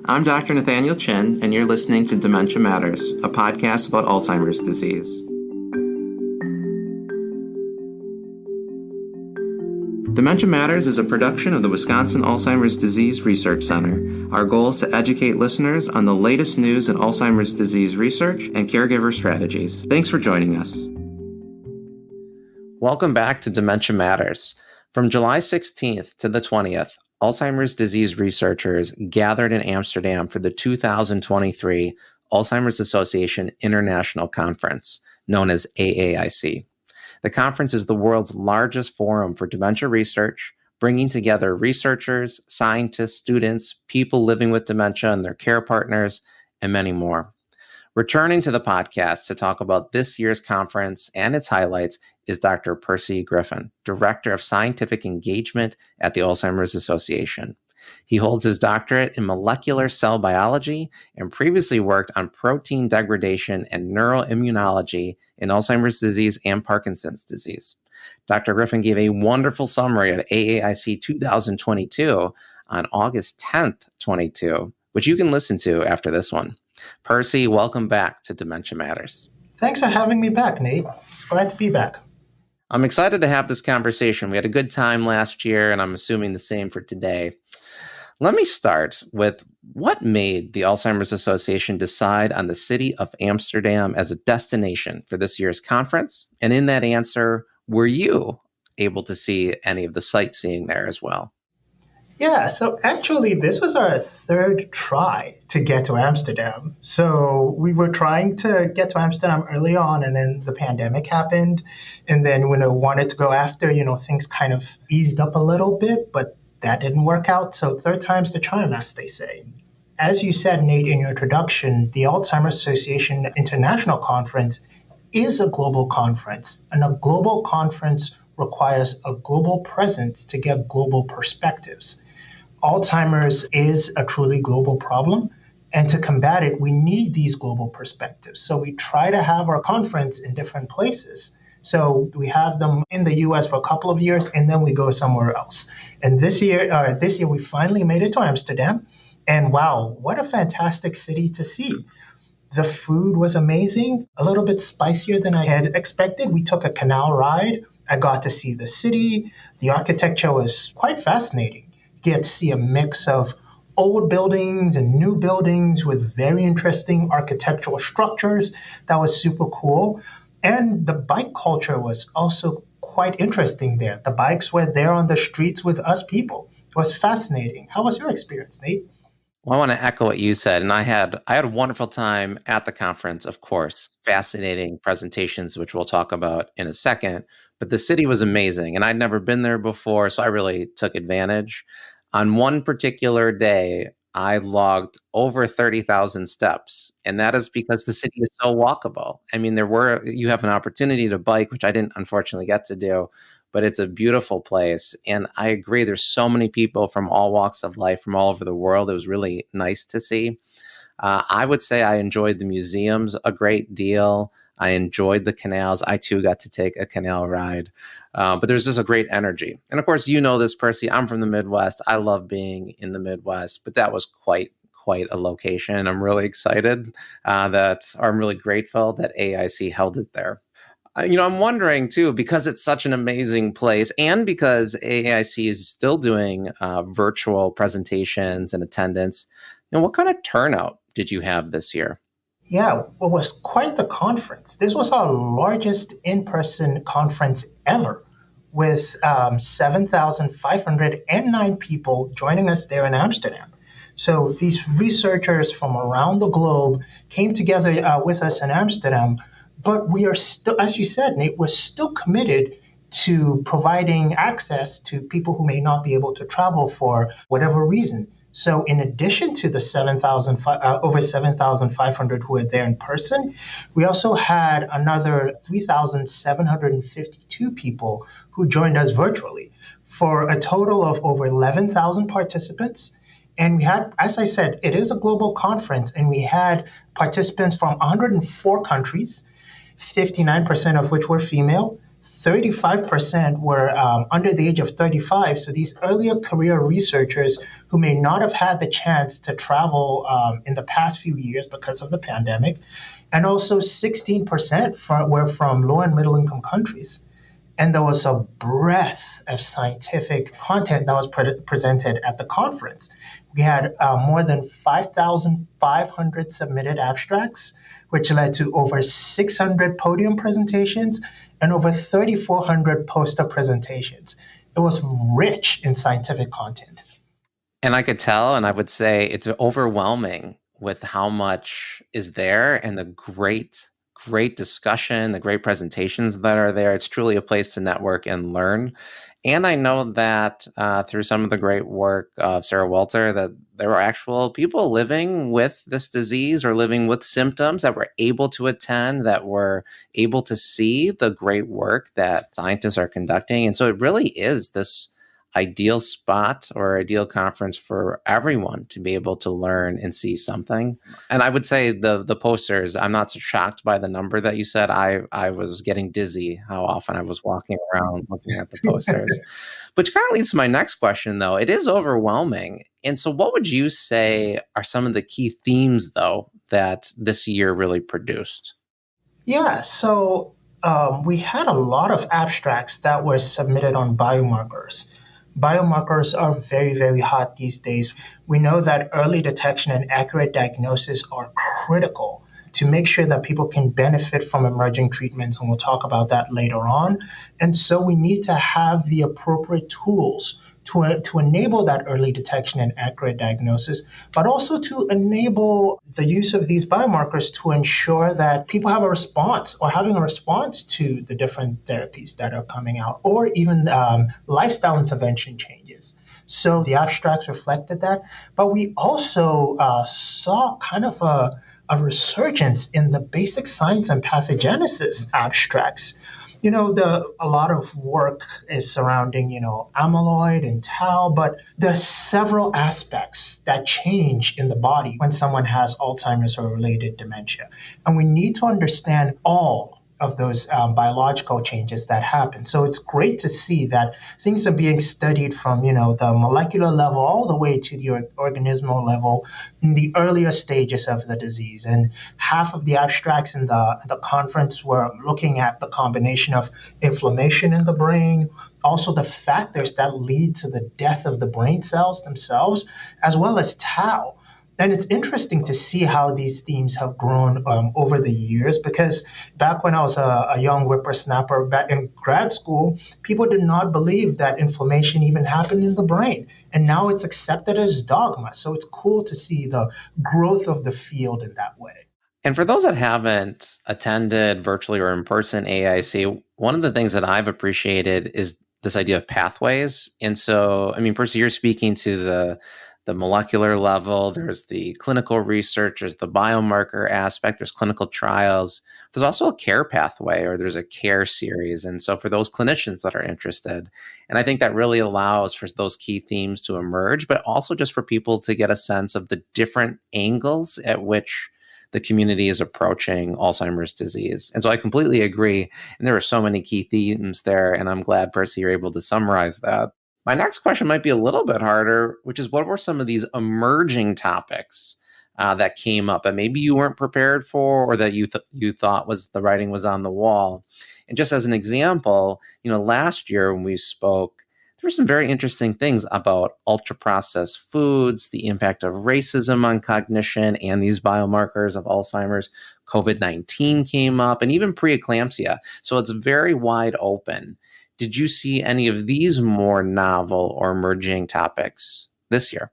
I'm Dr. Nathaniel Chin, and you're listening to Dementia Matters, a podcast about Alzheimer's disease. Dementia Matters is a production of the Wisconsin Alzheimer's Disease Research Center. Our goal is to educate listeners on the latest news in Alzheimer's disease research and caregiver strategies. Thanks for joining us. Welcome back to Dementia Matters. From July 16th to the 20th, Alzheimer's disease researchers gathered in Amsterdam for the 2023 Alzheimer's Association International Conference, known as AAIC. The conference is the world's largest forum for dementia research, bringing together researchers, scientists, students, people living with dementia and their care partners, and many more. Returning to the podcast to talk about this year's conference and its highlights is Dr. Percy Griffin, Director of Scientific Engagement at the Alzheimer's Association. He holds his doctorate in molecular cell biology and previously worked on protein degradation and neuroimmunology in Alzheimer's disease and Parkinson's disease. Dr. Griffin gave a wonderful summary of AAIC 2022 on August 10th, 22, which you can listen to after this one. Percy, welcome back to Dementia Matters. Thanks for having me back, Nate. It's glad to be back. I'm excited to have this conversation. We had a good time last year, and I'm assuming the same for today. Let me start with what made the Alzheimer's Association decide on the city of Amsterdam as a destination for this year's conference? And in that answer, were you able to see any of the sightseeing there as well? Yeah, so actually, this was our third try to get to Amsterdam. So we were trying to get to Amsterdam early on, and then the pandemic happened. And then when I wanted to go after, things kind of eased up a little bit, but that didn't work out. So third time's the charm, as they say. As you said, Nate, in your introduction, the Alzheimer's Association International Conference is a global conference, and a global conference requires a global presence to get global perspectives. Alzheimer's is a truly global problem, and to combat it, we need these global perspectives. So we try to have our conference in different places. So we have them in the U.S. for a couple of years, and then we go somewhere else. And this year we finally made it to Amsterdam, and wow, what a fantastic city to see. The food was amazing, a little bit spicier than I had expected. We took a canal ride. I got to see the city. The architecture was quite fascinating. You get to see a mix of old buildings and new buildings with very interesting architectural structures. That was super cool. And the bike culture was also quite interesting there. The bikes were there on the streets with us people. It was fascinating. How was your experience, Nate? Well, I want to echo what you said. And I had a wonderful time at the conference, of course. Fascinating presentations, which we'll talk about in a second. But the city was amazing. And I'd never been there before, so I really took advantage. On one particular day, I logged over 30,000 steps. And that is because the city is so walkable. I mean, you have an opportunity to bike, which I didn't unfortunately get to do, but it's a beautiful place. And I agree, there's so many people from all walks of life, from all over the world. It was really nice to see. I would say I enjoyed the museums a great deal. I enjoyed the canals. I too got to take a canal ride. But there's just a great energy. And of course, you know this, Percy, I'm from the Midwest. I love being in the Midwest, but that was quite a location. I'm really excited I'm really grateful that AAIC held it there. I'm wondering too, because it's such an amazing place and because AAIC is still doing virtual presentations and attendance, what kind of turnout did you have this year? Yeah, it was quite the conference. This was our largest in-person conference ever, with 7,509 people joining us there in Amsterdam. So these researchers from around the globe came together with us in Amsterdam, but we are still, as you said, Nate, we're still committed to providing access to people who may not be able to travel for whatever reason. So in addition to the over 7,500 who were there in person, we also had another 3,752 people who joined us virtually for a total of over 11,000 participants. And we had, as I said, it is a global conference, and we had participants from 104 countries, 59% of which were female, 35% were under the age of 35. So these earlier career researchers who may not have had the chance to travel in the past few years because of the pandemic, and also 16% were from low and middle income countries. And there was a breadth of scientific content that was presented at the conference. We had more than 5,500 submitted abstracts, which led to over 600 podium presentations and over 3,400 poster presentations. It was rich in scientific content. And I could tell, and I would say it's overwhelming with how much is there and the great discussion, the great presentations that are there. It's truly a place to network and learn. And I know that through some of the great work of Sarah Walter, that there are actual people living with this disease or living with symptoms that were able to attend, that were able to see the great work that scientists are conducting. And so it really is this ideal spot or ideal conference for everyone to be able to learn and see something. And I would say the posters, I'm not so shocked by the number that you said. I was getting dizzy how often I was walking around looking at the posters. Which kind of leads to my next question, though. It is overwhelming. And so what would you say are some of the key themes, though, that this year really produced? Yeah, so we had a lot of abstracts that were submitted on biomarkers. Biomarkers are very, very hot these days. We know that early detection and accurate diagnosis are critical to make sure that people can benefit from emerging treatments, and we'll talk about that later on. And so we need to have the appropriate tools to enable that early detection and accurate diagnosis, but also to enable the use of these biomarkers to ensure that people have a response or having a response to the different therapies that are coming out, or even lifestyle intervention changes. So the abstracts reflected that, but we also saw kind of a resurgence in the basic science and pathogenesis abstracts. A lot of work is surrounding, amyloid and tau, but there's several aspects that change in the body when someone has Alzheimer's or related dementia. And we need to understand all of those biological changes that happen. So it's great to see that things are being studied from, the molecular level all the way to the organismal level in the earlier stages of the disease. And half of the abstracts in the conference were looking at the combination of inflammation in the brain, also the factors that lead to the death of the brain cells themselves, as well as tau. And it's interesting to see how these themes have grown over the years, because back when I was a young whippersnapper back in grad school, people did not believe that inflammation even happened in the brain. And now it's accepted as dogma. So it's cool to see the growth of the field in that way. And for those that haven't attended virtually or in person AAIC, one of the things that I've appreciated is this idea of pathways. And so, Percy, you're speaking to the molecular level, there's the clinical research, there's the biomarker aspect, there's clinical trials. There's also a care pathway, or there's a care series. And so for those clinicians that are interested, and I think that really allows for those key themes to emerge, but also just for people to get a sense of the different angles at which the community is approaching Alzheimer's disease. And so I completely agree. And there are so many key themes there, and I'm glad, Percy, you're able to summarize that. My next question might be a little bit harder, which is what were some of these emerging topics that came up and maybe you weren't prepared for, or that you thought was the writing was on the wall? And just as an example, last year when we spoke, there were some very interesting things about ultra-processed foods, the impact of racism on cognition, and these biomarkers of Alzheimer's. COVID-19 came up, and even preeclampsia. So it's very wide open. Did you see any of these more novel or emerging topics this year?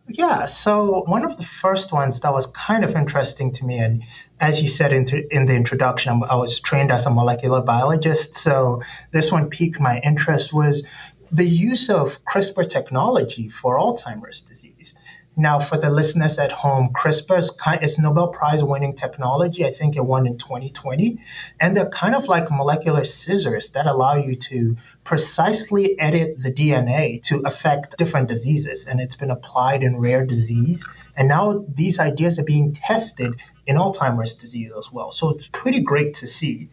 Yeah, so one of the first ones that was kind of interesting to me, and as you said in the introduction, I was trained as a molecular biologist, so this one piqued my interest, was the use of CRISPR technology for Alzheimer's disease. Now, for the listeners at home, CRISPR is Nobel Prize winning technology. I think it won in 2020. And they're kind of like molecular scissors that allow you to precisely edit the DNA to affect different diseases. And it's been applied in rare disease. And now these ideas are being tested in Alzheimer's disease as well. So it's pretty great to see.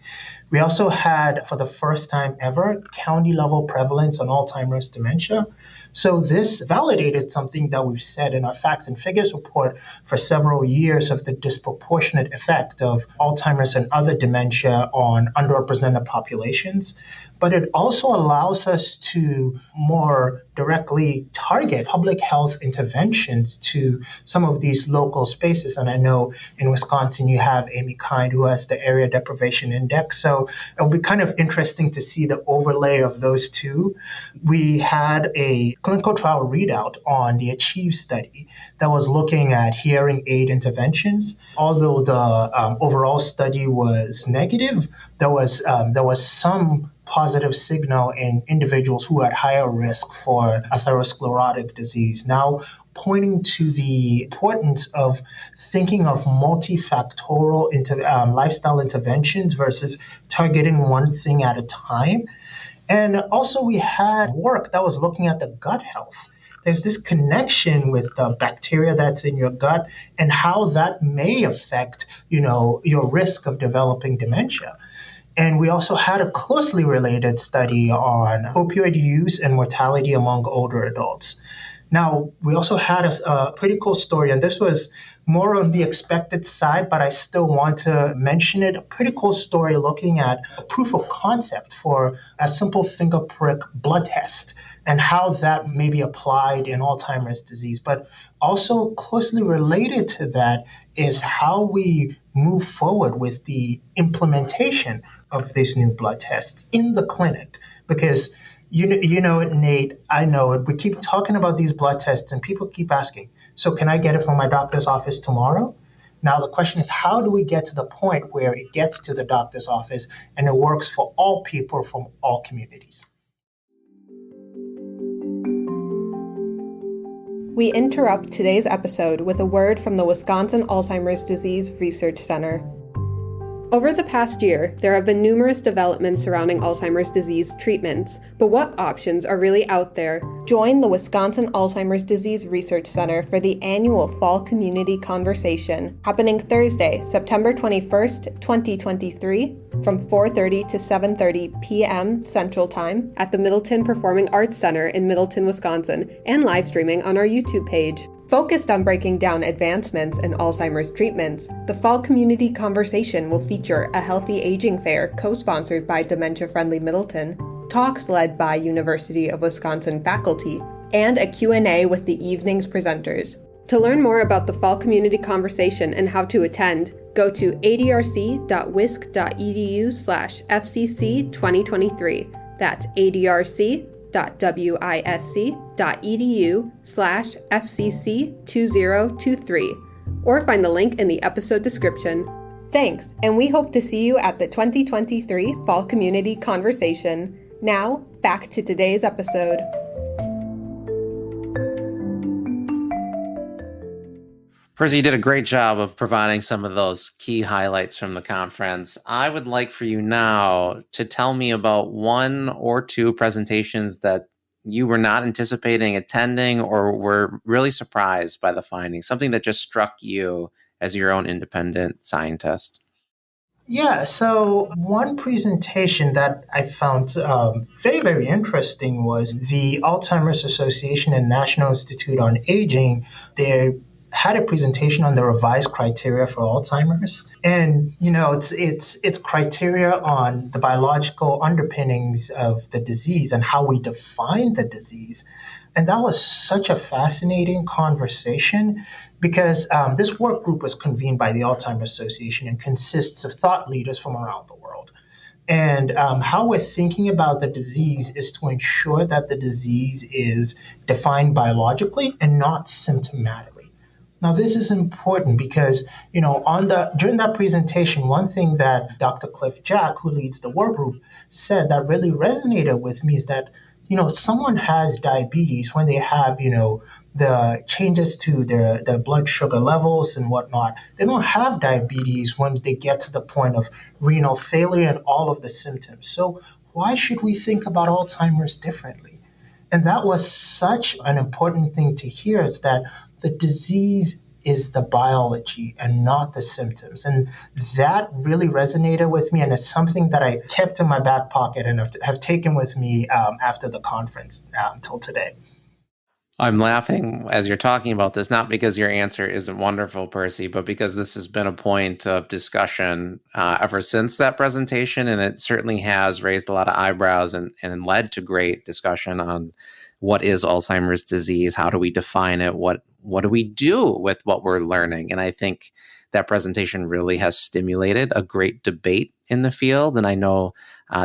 We also had, for the first time ever, county level prevalence on Alzheimer's dementia. So this validated something that we've said in our facts and figures report for several years of the disproportionate effect of Alzheimer's and other dementia on underrepresented populations. But it also allows us to more directly target public health interventions to some of these local spaces. And I know in Wisconsin, you have Amy Kind, who has the Area Deprivation Index. So it'll be kind of interesting to see the overlay of those two. We had a clinical trial readout on the ACHIEVE study that was looking at hearing aid interventions. Although the overall study was negative, there was some positive signal in individuals who had higher risk for atherosclerotic disease. Now, pointing to the importance of thinking of multifactorial lifestyle interventions versus targeting one thing at a time. And also we had work that was looking at the gut health. There's this connection with the bacteria that's in your gut and how that may affect, your risk of developing dementia. And we also had a closely related study on opioid use and mortality among older adults. Now, we also had a pretty cool story, and this was more on the expected side, but I still want to mention it. A pretty cool story looking at a proof of concept for a simple finger prick blood test and how that may be applied in Alzheimer's disease. But also closely related to that is how we move forward with the implementation of these new blood tests in the clinic. Because you know it, Nate, I know it. We keep talking about these blood tests and people keep asking, so can I get it from my doctor's office tomorrow? Now, the question is, how do we get to the point where it gets to the doctor's office and it works for all people from all communities? We interrupt today's episode with a word from the Wisconsin Alzheimer's Disease Research Center. Over the past year, there have been numerous developments surrounding Alzheimer's disease treatments, but what options are really out there? Join the Wisconsin Alzheimer's Disease Research Center for the annual Fall Community Conversation, happening Thursday, September 21st, 2023, from 4:30 to 7:30 p.m. Central Time at the Middleton Performing Arts Center in Middleton, Wisconsin, and live streaming on our YouTube page. Focused on breaking down advancements in Alzheimer's treatments, the Fall Community Conversation will feature a healthy aging fair co-sponsored by Dementia Friendly Middleton, talks led by University of Wisconsin faculty, and a Q&A with the evening's presenters. To learn more about the Fall Community Conversation and how to attend, go to adrc.wisc.edu/FCC2023. That's adrc.wisc.edu/FCC2023, or find the link in the episode description. Thanks, and we hope to see you at the 2023 Fall Community Conversation. Now, back to today's episode. Percy, you did a great job of providing some of those key highlights from the conference. I would like for you now to tell me about one or two presentations that you were not anticipating attending or were really surprised by the findings, something that just struck you as your own independent scientist. Yeah, so one presentation that I found very, very interesting was the Alzheimer's Association and National Institute on Aging. They had a presentation on the revised criteria for Alzheimer's. And, it's criteria on the biological underpinnings of the disease and how we define the disease. And that was such a fascinating conversation because this work group was convened by the Alzheimer's Association and consists of thought leaders from around the world. And how we're thinking about the disease is to ensure that the disease is defined biologically and not symptomatically. Now, this is important because, during that presentation, one thing that Dr. Cliff Jack, who leads the work group, said that really resonated with me is that, someone has diabetes when they have, the changes to their blood sugar levels and whatnot. They don't have diabetes when they get to the point of renal failure and all of the symptoms. So why should we think about Alzheimer's differently? And that was such an important thing to hear, is that the disease is the biology and not the symptoms. And that really resonated with me. And it's something that I kept in my back pocket and have taken with me after the conference until today. I'm laughing as you're talking about this, not because your answer isn't wonderful, Percy, but because this has been a point of discussion ever since that presentation. And it certainly has raised a lot of eyebrows and led to great discussion on what is Alzheimer's disease, how do we define it, what do we do with what we're learning. And I think that presentation really has stimulated a great debate in the field. And I know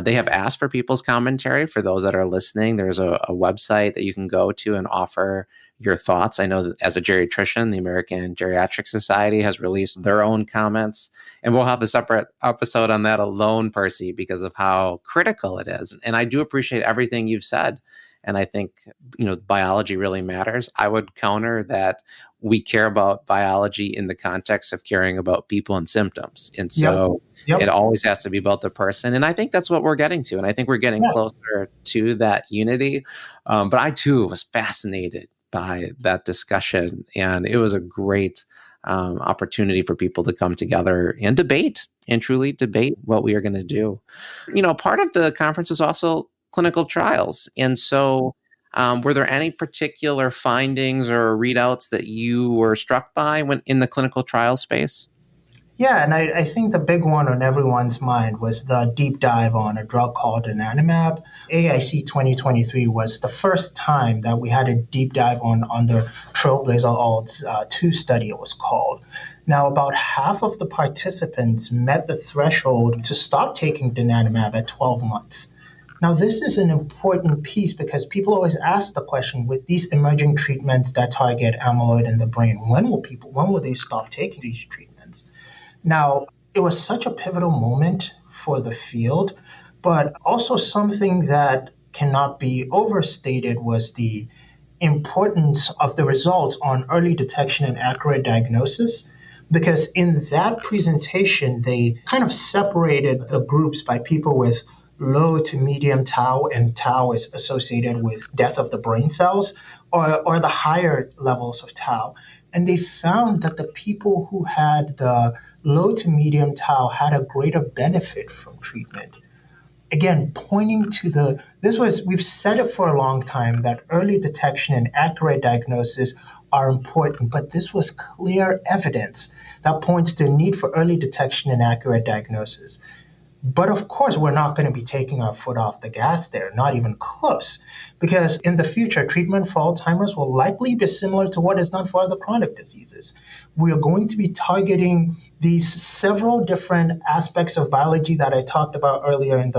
they have asked for people's commentary. For those that are listening, there's a website that you can go to and offer your thoughts. I know that as a geriatrician, the American Geriatric Society has released their own comments. And we'll have a separate episode on that alone, Percy, because of how critical it is. And I do appreciate everything you've said. And I think, biology really matters. I would counter that we care about biology in the context of caring about people and symptoms. And so It always has to be about the person. And I think that's what we're getting to. And I think we're getting closer to that unity. But I, too, was fascinated by that discussion. And it was a great opportunity for people to come together and debate and truly debate what we are going to do. Part of the conference is also clinical trials. And so were there any particular findings or readouts that you were struck by when in the clinical trial space? Yeah, and I think the big one on everyone's mind was the deep dive on a drug called donanemab. AAIC 2023 was the first time that we had a deep dive on the Trailblazer-ALZ 2 study, it was called. Now, about half of the participants met the threshold to stop taking donanemab at 12 months. Now, this is an important piece because people always ask the question, with these emerging treatments that target amyloid in the brain, when will they stop taking these treatments? Now, it was such a pivotal moment for the field, but also something that cannot be overstated was the importance of the results on early detection and accurate diagnosis. Because in that presentation, they kind of separated the groups by people with low to medium tau, and tau is associated with death of the brain cells, or the higher levels of tau. And they found that the people who had the low to medium tau had a greater benefit from treatment. Again, pointing to we've said it for a long time that early detection and accurate diagnosis are important, but this was clear evidence that points to the need for early detection and accurate diagnosis. But of course, we're not going to be taking our foot off the gas there, not even close, because in the future, treatment for Alzheimer's will likely be similar to what is done for other chronic diseases. We are going to be targeting these several different aspects of biology that I talked about earlier in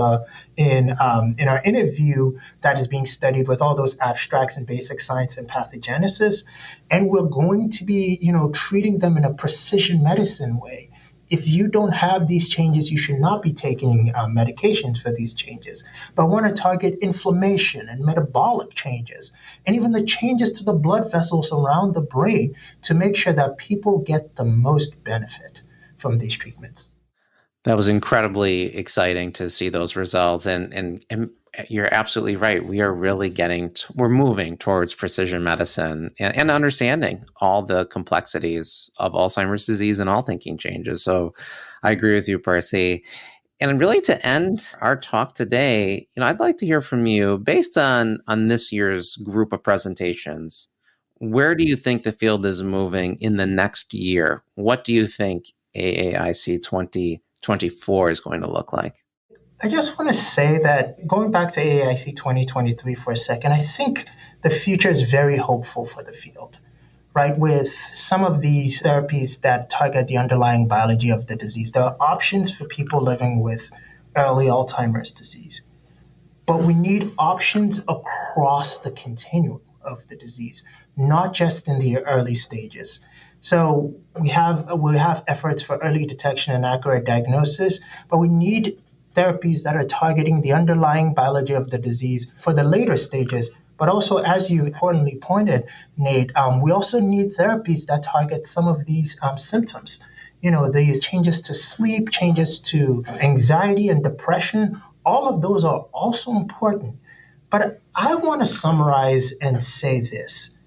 our interview that is being studied with all those abstracts in basic science and pathogenesis, and we're going to be, treating them in a precision medicine way. If you don't have these changes, you should not be taking medications for these changes. But I want to target inflammation and metabolic changes, and even the changes to the blood vessels around the brain to make sure that people get the most benefit from these treatments. That was incredibly exciting to see those results. And you're absolutely right. We are really we're moving towards precision medicine and understanding all the complexities of Alzheimer's disease and all thinking changes. So I agree with you, Percy. And really, to end our talk today, I'd like to hear from you based on this year's group of presentations. Where do you think the field is moving in the next year? What do you think AAIC 2024 is going to look like? I just want to say that going back to AAIC 2023 for a second, I think the future is very hopeful for the field, right? With some of these therapies that target the underlying biology of the disease, there are options for people living with early Alzheimer's disease. But we need options across the continuum of the disease, not just in the early stages. So we have efforts for early detection and accurate diagnosis, but we need therapies that are targeting the underlying biology of the disease for the later stages. But also, as you importantly pointed, Nate, we also need therapies that target some of these symptoms. These changes to sleep, changes to anxiety and depression, all of those are also important. But I want to summarize and say this.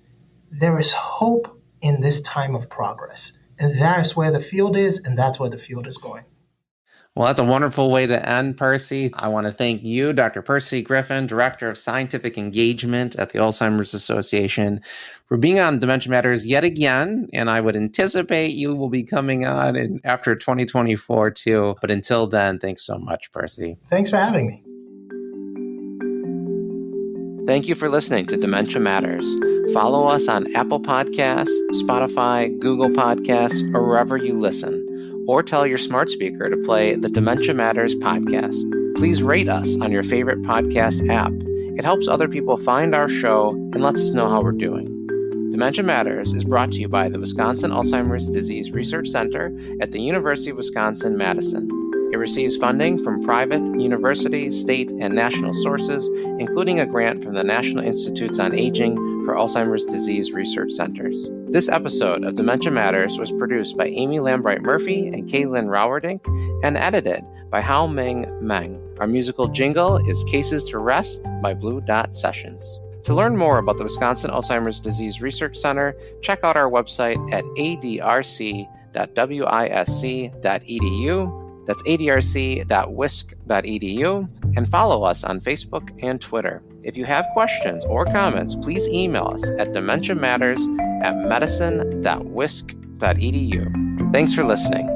There is hope in this time of progress. And that's where the field is, and that's where the field is going. Well, that's a wonderful way to end, Percy. I want to thank you, Dr. Percy Griffin, Director of Scientific Engagement at the Alzheimer's Association, for being on Dementia Matters yet again. And I would anticipate you will be coming on after 2024 too. But until then, thanks so much, Percy. Thanks for having me. Thank you for listening to Dementia Matters. Follow us on Apple Podcasts, Spotify, Google Podcasts, or wherever you listen. Or tell your smart speaker to play the Dementia Matters podcast. Please rate us on your favorite podcast app. It helps other people find our show and lets us know how we're doing. Dementia Matters is brought to you by the Wisconsin Alzheimer's Disease Research Center at the University of Wisconsin-Madison. It receives funding from private, university, state, and national sources, including a grant from the National Institutes on Aging for Alzheimer's Disease Research Centers. This episode of Dementia Matters was produced by Amy Lambright-Murphy and Kaylin Rowerdink and edited by Hao Ming Meng. Our musical jingle is Cases to Rest by Blue Dot Sessions. To learn more about the Wisconsin Alzheimer's Disease Research Center, check out our website at adrc.wisc.edu. That's adrc.wisc.edu, and follow us on Facebook and Twitter. If you have questions or comments, please email us at dementiamatters@medicine.wisc.edu. Thanks for listening.